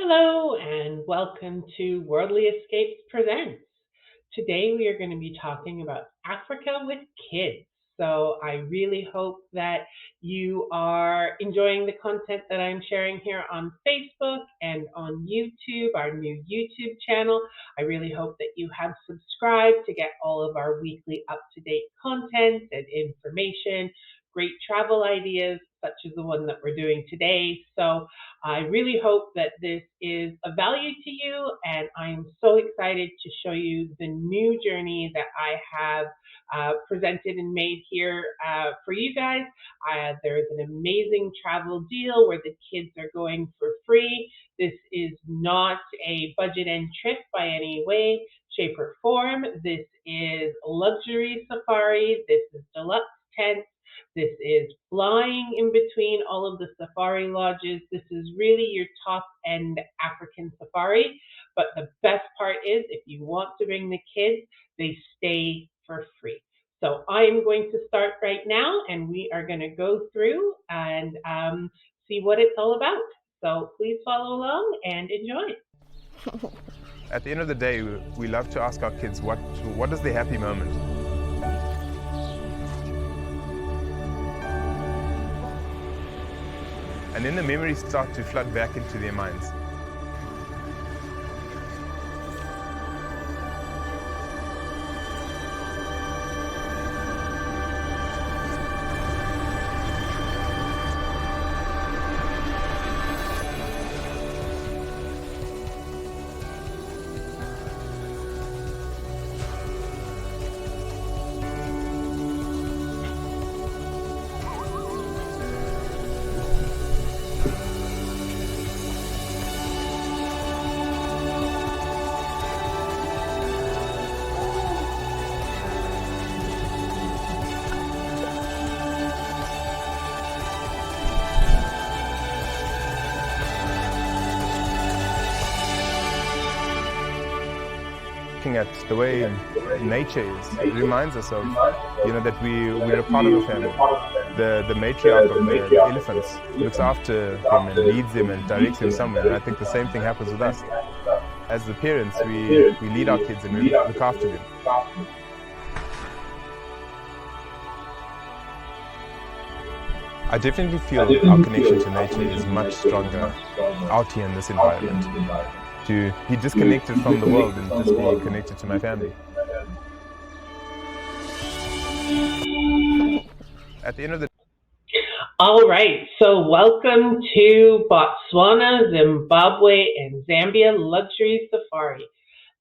Hello and welcome to Worldly Escapes Presents. Today we are going to be talking about Africa with kids. So I really hope that you are enjoying the content that I'm sharing here on Facebook and on YouTube, our new YouTube channel. I really hope that you have subscribed to get all of our weekly up-to-date content and information, great travel ideas such as the one that we're doing today. So I really hope that this is of value to you, and I'm so excited to show you the new journey that I have presented and made here for you guys. There is an amazing travel deal where the kids are going for free. This is not a budget end trip by any way, shape, or form. This is luxury safari. This is deluxe tent. This is flying in between all of the safari lodges. This is really your top end African safari. But the best part is if you want to bring the kids, they stay for free. So I'm going to start right now and we are going to go through and see what it's all about. So please follow along and enjoy. At the end of the day, we love to ask our kids what is their happy moment. And then the memories start to flood back into their minds. Looking at the way nature is, it reminds us of, that we're a part of a family. The matriarch of the elephants looks after them and leads them and directs them somewhere. And I think the same thing happens with us. As the parents, we lead our kids and we look after them. I definitely feel our connection to nature is much stronger out here in this environment. To be disconnected from the world and just be connected to my family. At the end of the All right, so welcome to Botswana, Zimbabwe, and Zambia Luxury Safari.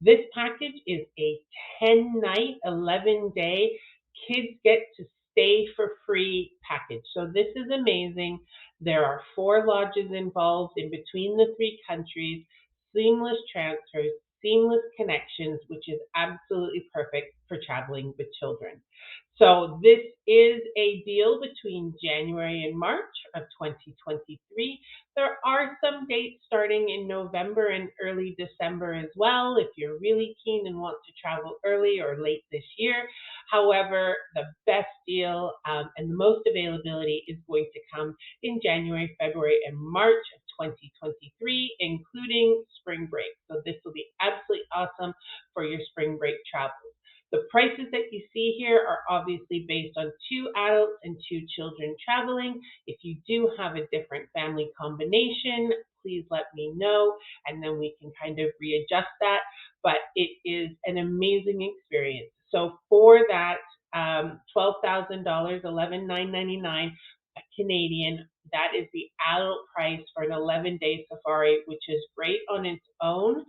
This package is a 10-night, 11-day kids get to stay for free package. So this is amazing. There are 4 lodges involved in between the 3 countries, seamless transfers, seamless connections, which is absolutely perfect for traveling with children. So this is a deal between January and March of 2023. There are some dates starting in November and early December as well, if you're really keen and want to travel early or late this year. However, the best deal and the most availability is going to come in January, February, and March of 2023, including spring break. So this will be absolutely awesome for your spring break travels. The prices that you see here are obviously based on 2 adults and 2 children traveling. If you do have a different family combination, please let me know, and then we can kind of readjust that. But it is an amazing experience. So for that $12,000, $11,999 Canadian, that is the adult price for an 11-day safari, which is great on its own.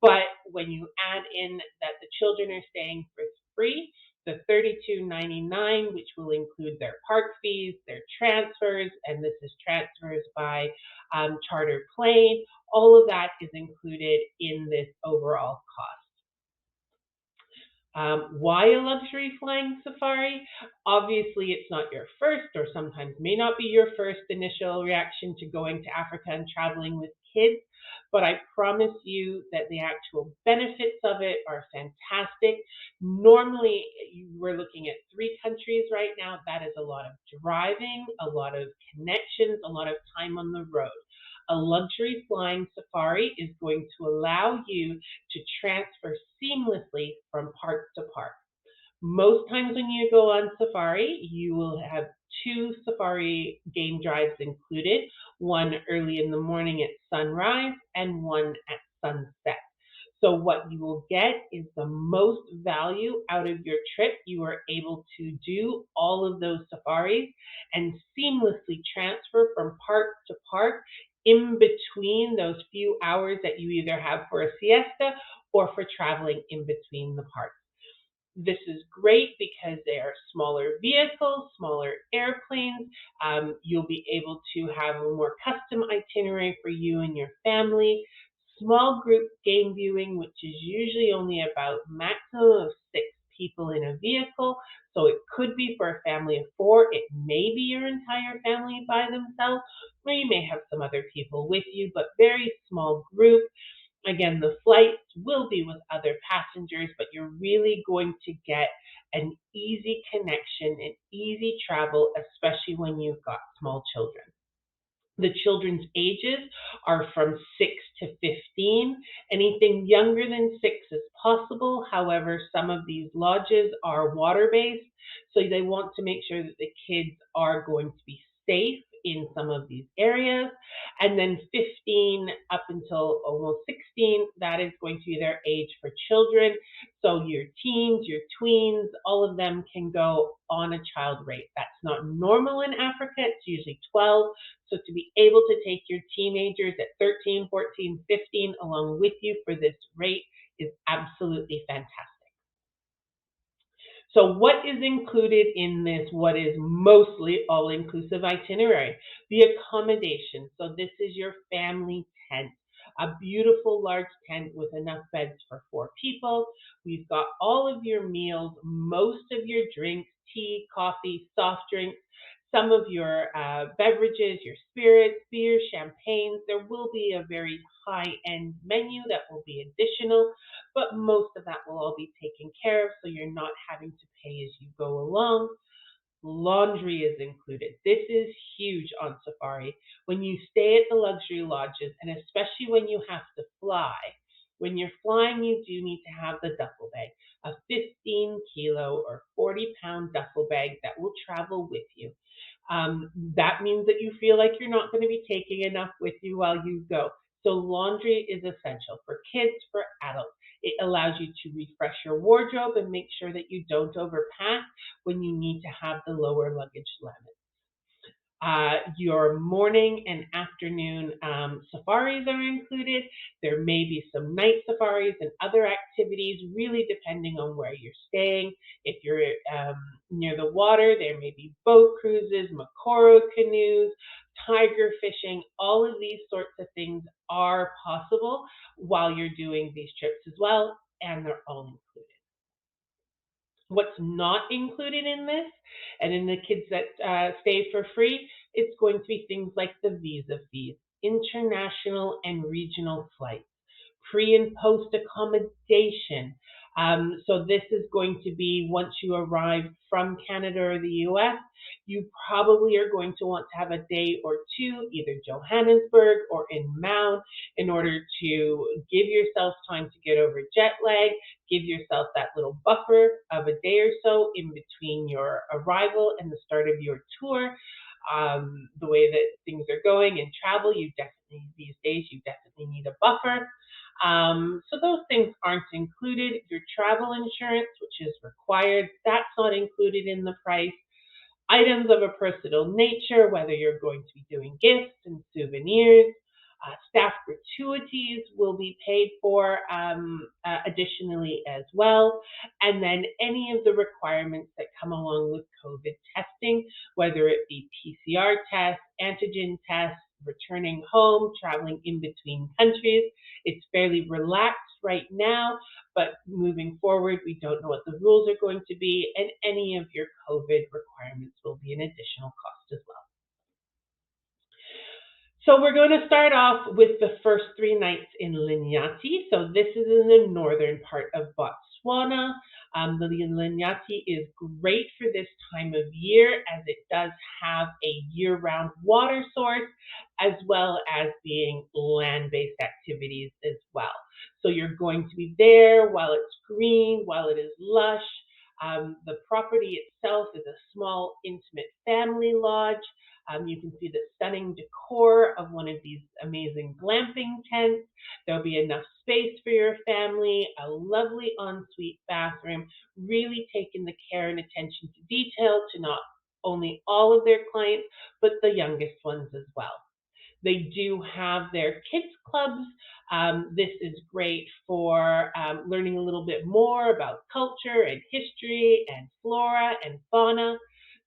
But when you add in that the children are staying for free, the $32.99, which will include their park fees, their transfers, and this is transfers by charter plane, all of that is included in this overall cost. Why a luxury flying safari? Obviously, it's not your first, or sometimes may not be your first initial reaction to going to Africa and traveling with kids, but I promise you that the actual benefits of it are fantastic. Normally, we're looking at 3 countries right now. That is a lot of driving, a lot of connections, a lot of time on the road. A luxury flying safari is going to allow you to transfer seamlessly from park to park. Most times when you go on safari, you will have two safari game drives included, one early in the morning at sunrise and one at sunset. So what you will get is the most value out of your trip. You are able to do all of those safaris and seamlessly transfer from park to park in between those few hours that you either have for a siesta or for traveling in between the parks. This is great because they are smaller vehicles, smaller airplanes. You'll be able to have a more custom itinerary for you and your family. Small group game viewing, which is usually only about maximum of 6 people in a vehicle. So it could be for a family of 4. It may be your entire family by themselves, or you may have some other people with you, but very small group. Again, the flights will be with other passengers, but you're really going to get an easy connection and easy travel, especially when you've got small children. The children's ages are from 6 to 15. Anything younger than 6 is possible. However, some of these lodges are water based, so they want to make sure that the kids are going to be safe in some of these areas. And then 15 up until almost 16, that is going to be their age for children. So your teens, your tweens, all of them can go on a child rate. That's not normal in Africa. It's usually 12. So to be able to take your teenagers at 13, 14, 15 along with you for this rate is absolutely fantastic. So what is included in this, what is mostly all-inclusive itinerary? The accommodation. So this is your family tent. A beautiful large tent with enough beds for 4 people. We've got all of your meals, most of your drinks, tea, coffee, soft drinks, some of your beverages, your spirits, beer, champagnes. There will be a very high-end menu that will be additional, but most of that will all be taken care of, so you're not having to pay as you go along. Laundry is included. This is huge on safari. When you stay at the luxury lodges, and especially when you have to fly, when you're flying, you do need to have the duffel bag, a 15-kilo or 40-pound duffel bag that will travel with you. That means that you feel like you're not going to be taking enough with you while you go. So laundry is essential for kids, for adults. It allows you to refresh your wardrobe and make sure that you don't overpack when you need to have the lower luggage limit. Your morning and afternoon safaris are included. There may be some night safaris and other activities, really depending on where you're staying. If you're near the water, there may be boat cruises, Makoro canoes, tiger fishing. All of these sorts of things are possible while you're doing these trips as well, and they're all included. What's not included in this, and in the kids that stay for free, it's going to be things like the visa fees, international and regional flights, pre and post accommodation. So this is going to be once you arrive from Canada or the US, you probably are going to want to have a day or two, either Johannesburg or in Maun, in order to give yourself time to get over jet lag, give yourself that little buffer of a day or so in between your arrival and the start of your tour. The way that things are going in travel, you definitely, these days, you definitely need a buffer. So those things aren't included. Your travel insurance, which is required, that's not included in the price. Items of a personal nature, whether you're going to be doing gifts and souvenirs. Staff gratuities will be paid for additionally as well. And then any of the requirements that come along with COVID testing, whether it be PCR tests, antigen tests, returning home, traveling in between countries. It's fairly relaxed right now, but moving forward, we don't know what the rules are going to be, and any of your COVID requirements will be an additional cost as well. So we're going to start off with the first 3 nights in Linyati. So this is in the northern part of Botswana. The Lilani is great for this time of year as it does have a year-round water source as well as being land-based activities as well. So you're going to be there while it's green, while it is lush. The property itself is a small, intimate family lodge. You can see the stunning decor of one of these amazing glamping tents. There'll be enough space for your family, a lovely ensuite bathroom, really taking the care and attention to detail to not only all of their clients, but the youngest ones as well. They do have their kids clubs. This is great for learning a little bit more about culture and history and flora and fauna.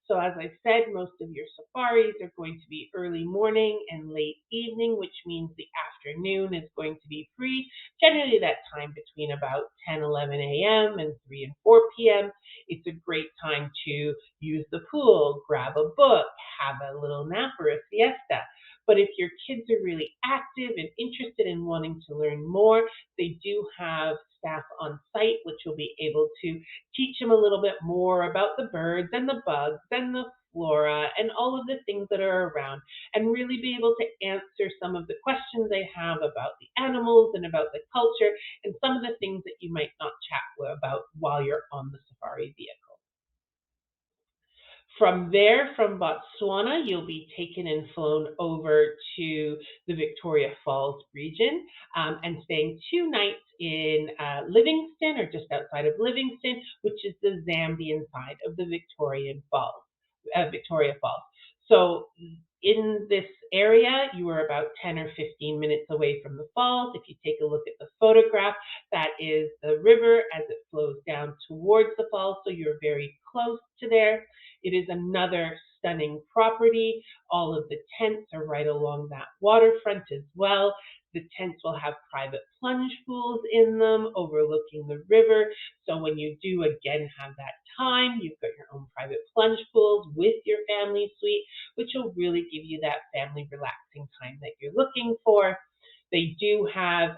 So as I said, most of your safaris are going to be early morning and late evening, which means the afternoon is going to be free. Generally that time between about 10, 11 a.m. and 3 and 4 p.m. It's a great time to use the pool, grab a book, have a little nap or a siesta. But if your kids are really active and interested in wanting to learn more, they do have staff on site which will be able to teach them a little bit more about the birds and the bugs and the flora and all of the things that are around, and really be able to answer some of the questions they have about the animals and about the culture and some of the things that you might not chat about while you're on the safari vehicle. From there, from Botswana, you'll be taken and flown over to the Victoria Falls region and staying 2 nights in Livingston or just outside of Livingston, which is the Zambian side of the Victoria Falls. So in this area, you are about 10 or 15 minutes away from the falls. If you take a look at the photograph, that is the river as it flows down towards the falls, so you're very close to there. It is another stunning property. All of the tents are right along that waterfront as well. The tents will have private plunge pools in them overlooking the river. So when you do again have that time, you've got your own private plunge pools with your family suite, which will really give you that family relaxing time that you're looking for. They do have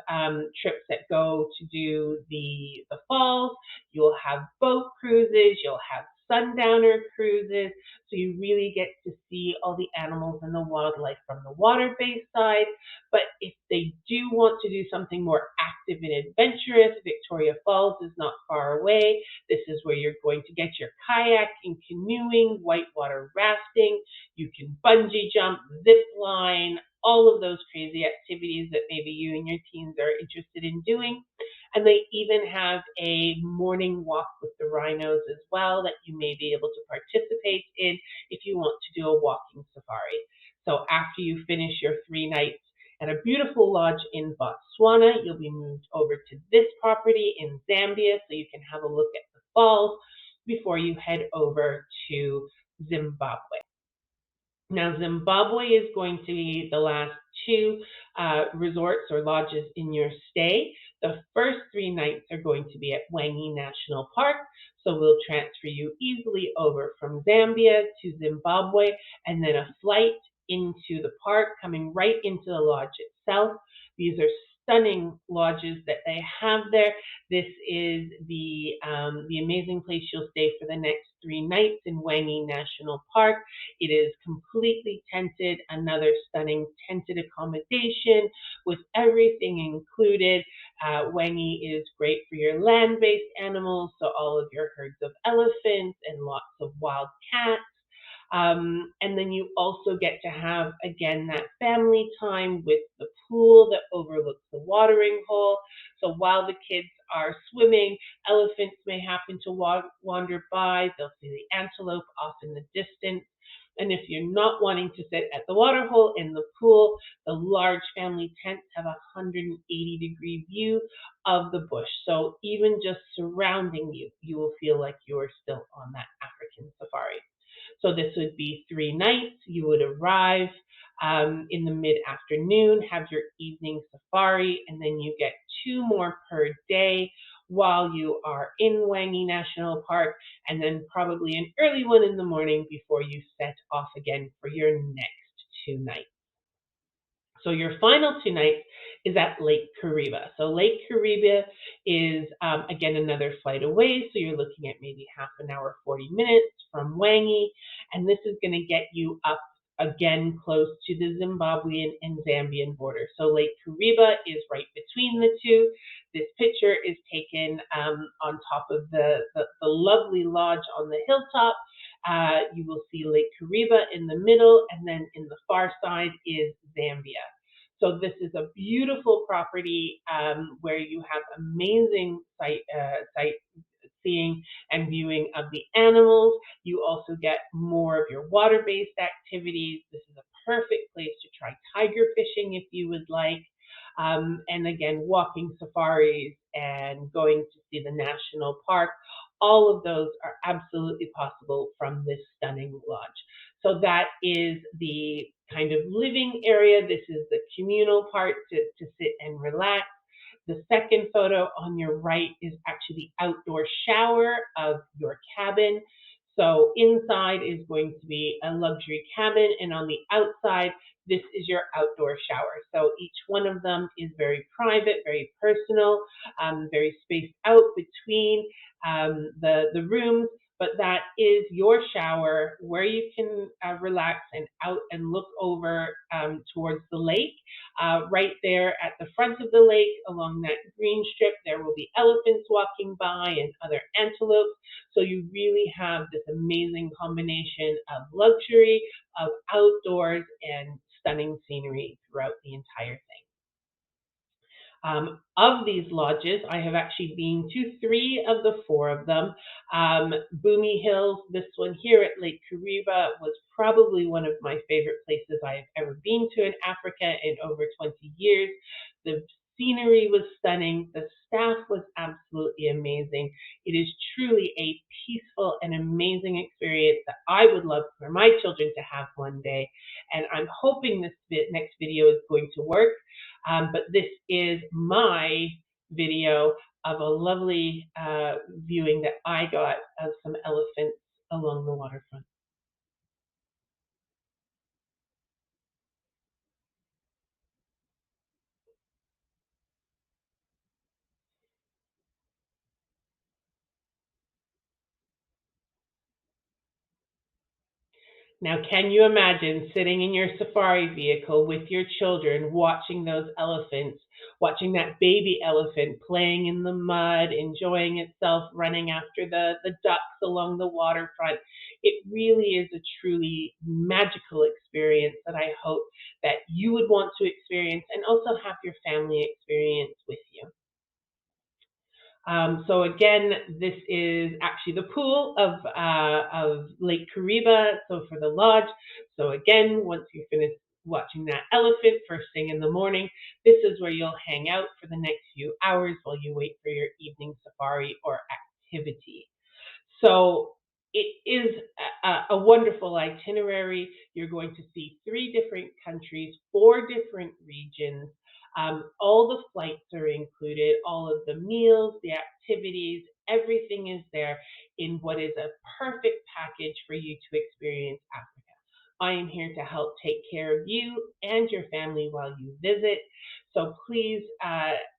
trips that go to do the falls. You'll have boat cruises. You'll have sundowner cruises. So you really get to see all the animals and the wildlife from the water-based side. But if they do want to do something more active and adventurous, Victoria Falls is not far away. This is where you're going to get your kayaking, canoeing, whitewater rafting. You can bungee jump, zip line, all of those crazy activities that maybe you and your teens are interested in doing. And they even have a morning walk with the rhinos as well that you may be able to participate in if you want to do a walking safari. So after you finish your 3 nights at a beautiful lodge in Botswana, you'll be moved over to this property in Zambia so you can have a look at the falls before you head over to Zimbabwe. Now, Zimbabwe is going to be the last two resorts or lodges in your stay. The first 3 nights are going to be at Hwange National Park. So we'll transfer you easily over from Zambia to Zimbabwe and then a flight into the park, coming right into the lodge itself. These are stunning lodges that they have there. This is the amazing place you'll stay for the next 3 nights in Hwange National Park. It is completely tented, another stunning tented accommodation with everything included. Hwange is great for your land-based animals, so all of your herds of elephants and lots of wild cats. And then you also get to have, again, that family time with the pool that overlooks the watering hole. So while the kids are swimming, elephants may happen to wander by. They'll see the antelope off in the distance. And if you're not wanting to sit at the water hole in the pool, the large family tents have a 180-degree view of the bush. So even just surrounding you, you will feel like you're still on that African safari. So this would be 3 nights. You would arrive in the mid-afternoon, have your evening safari, and then you get 2 more per day while you are in Hwange National Park, and then probably an early one in the morning before you set off again for your next 2 nights. So your final 2 nights is at Lake Kariba. So Lake Kariba is again another flight away. So you're looking at maybe half an hour, 40 minutes from Hwange, and this is going to get you up again close to the Zimbabwean and Zambian border. So Lake Kariba is right between the two. This picture is taken on top of the lovely lodge on the hilltop. You will see Lake Kariba in the middle, and then in the far side is Zambia. So this is a beautiful property where you have amazing sightseeing and viewing of the animals. You also get more of your water-based activities. This is a perfect place to try tiger fishing if you would like. And again, walking safaris and going to see the national park. All of those are absolutely possible from this stunning lodge. So that is the kind of living area. This is the communal part to sit and relax. The second photo on your right is actually the outdoor shower of your cabin. So inside is going to be a luxury cabin, and on the outside, this is your outdoor shower. So each one of them is very private, very personal, very spaced out between the rooms, but that is your shower where you can relax and out and look over towards the lake. Right there at the front of the lake, along that green strip, there will be elephants walking by and other antelopes. So you really have this amazing combination of luxury, of outdoors, and stunning scenery throughout the entire thing. Of these lodges, I have actually been to three of the four of them. Boomy Hills, this one here at Lake Kariba, was probably one of my favorite places I have ever been to in Africa in over 20 years. The scenery was stunning. The staff was absolutely amazing. It is truly a peaceful and amazing experience that I would love for my children to have one day. And I'm hoping this next video is going to work. But this is my video of a lovely viewing that I got of some elephants along the waterfront. Now, can you imagine sitting in your safari vehicle with your children, watching those elephants, watching that baby elephant playing in the mud, enjoying itself, running after the ducks along the waterfront? It really is a truly magical experience that I hope that you would want to experience and also have your family experience with you. So again, this is actually the pool of Lake Kariba, so for the lodge. So again, once you finish watching that elephant first thing in the morning, this is where you'll hang out for the next few hours while you wait for your evening safari or activity. So it is a wonderful itinerary. You're going to see 3 different countries, 4 different regions. All the flights are included, all of the meals, the activities, everything is there in what is a perfect package for you to experience Africa. I am here to help take care of you and your family while you visit. So please,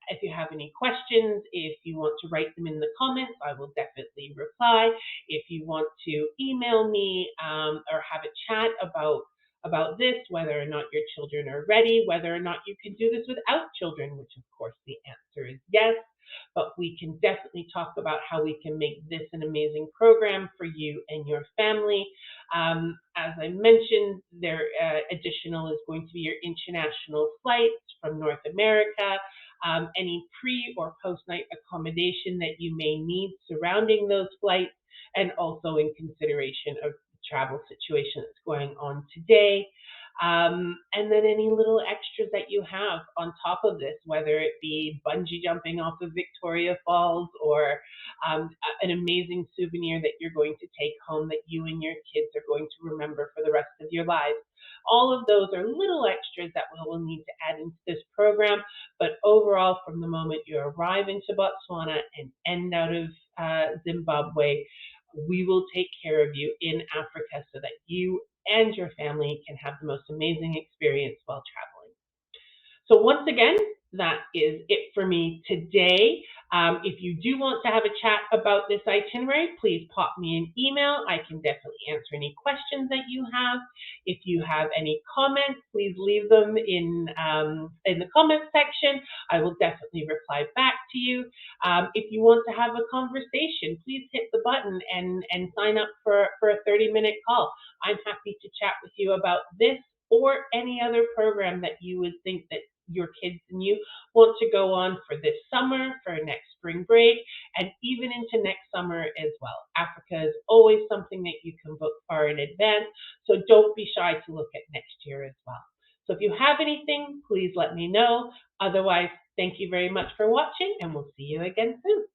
if you have any questions, if you want to write them in the comments, I will definitely reply. If you want to email me or have a chat about this, whether or not your children are ready, whether or not you can do this without children, which of course the answer is yes. But we can definitely talk about how we can make this an amazing program for you and your family. As I mentioned, there additional is going to be your international flights from North America, any pre or post night accommodation that you may need surrounding those flights, and also in consideration of the travel situation that's going on today. And then any little extras that you have on top of this, whether it be bungee jumping off of Victoria Falls or an amazing souvenir that you're going to take home that you and your kids are going to remember for the rest of your lives. All of those are little extras that we will need to add into this program. But overall, from the moment you arrive into Botswana and end out of Zimbabwe, we will take care of you in Africa so that you and your family can have the most amazing experience while traveling. So once again, that is it for me today. If you do want to have a chat about this itinerary, please pop me an email. I can definitely answer any questions that you have. If you have any comments, please leave them in the comment section. I will definitely reply back to you. If you want to have a conversation, please hit the button and sign up for a 30-minute call. I'm happy to chat with you about this or any other program that you would think that your kids and you want to go on for this summer, for next spring break, and even into next summer as well. Africa is always something that you can book far in advance, so don't be shy to look at next year as well. So if you have anything, please let me know. Otherwise, thank you very much for watching, and we'll see you again soon.